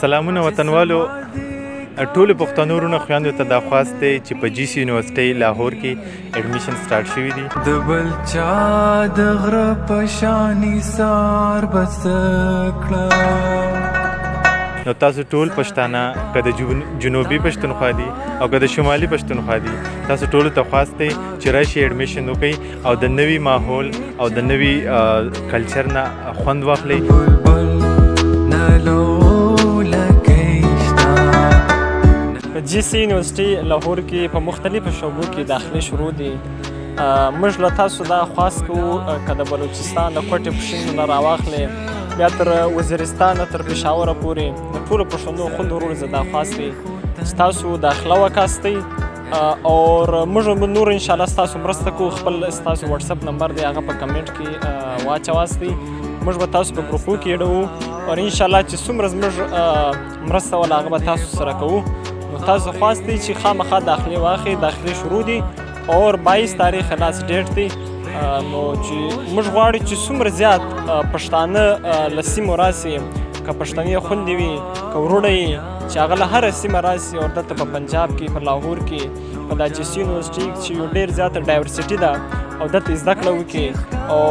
سلامونه وطنوالو ټولو پښتنو وروڼو خویندو ته دا خواست دی چې په جي سي یونیورسټۍ لاهور کې اډمیشن سټارټ شوي دي. د بل چا د غره په شان ایثار به څه کړه. نو تاسو ټول پښتانه که د جنوبي پښتونخوا دي او که د شمالي پښتونخوا دي، تاسو ټولو ته خواست دی چې راشئ اډمیشن وکړئ او د نوي ماحول او د نوي کلچر نه خوند واخلئ. جي سي یونیورسټۍ لاهور کې په مختلفو شعبو کې داخلې شروع دي. موږ له تاسو دا خواست کوو که د بلوچستان د کوټې پښین نه راواخلې بیا تر وزیرستان تر پېښوره پورې د ټولو پښتنو خوند ورور زه دا خواست دی چې تاسو داخله وکاستئ او موږ نور انشاءالله ستاسو مرسته کوو. خپل ستاسو وټساپ نمبر دی هغه په کمنټ کې واچواستئ، موږ به تاسو په ګروپو کې اډوو او انشاءالله چې څومره زموږ مرسته وله هغه به تاسو سره کوو. نو تاسو خواست دی چې خامخا داخلې واخلئ، داخلې شروع دي اور 22 تاریخ لاس ډیټ دی. نو چې موږ غواړو چې څومره زیات پښتانه له سیمو راسي، که پښتنې خوندې وي که وروڼه یې چې هغه له هره سیمه راسي او دلته په پنجاب کې په لاهور کې په دا جي سي یونیورسټۍ چې یو ډېر زیاته ډایورسټي ده او دلته زده کړه وکړي او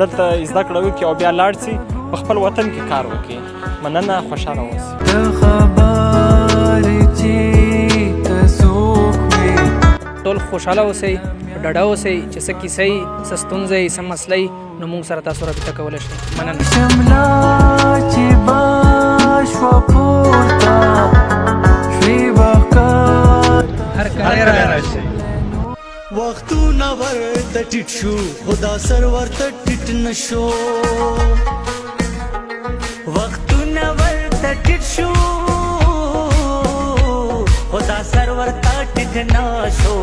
دلته زده کړه وکړي او بیا لاړ سي په خپل وطن کې کار وکړي. مننه، خوشحاله اوسئ. ټول خوشحاله اوسئ، ډاډه اوسئ چې څه کیسه یي، څه ستونزه یي، څه مسله یي، نو موږ سره تاسو رابطه کولی شئ. مننه. شمله چې باش و پورته شوي بهکار هر کله راشئ. وختونه ورته ټیټ شو خو دا سر ورته ټیټ نه شو. وختونه ورته ټیټ شو خو دا سر ورته ټیټ نه شو.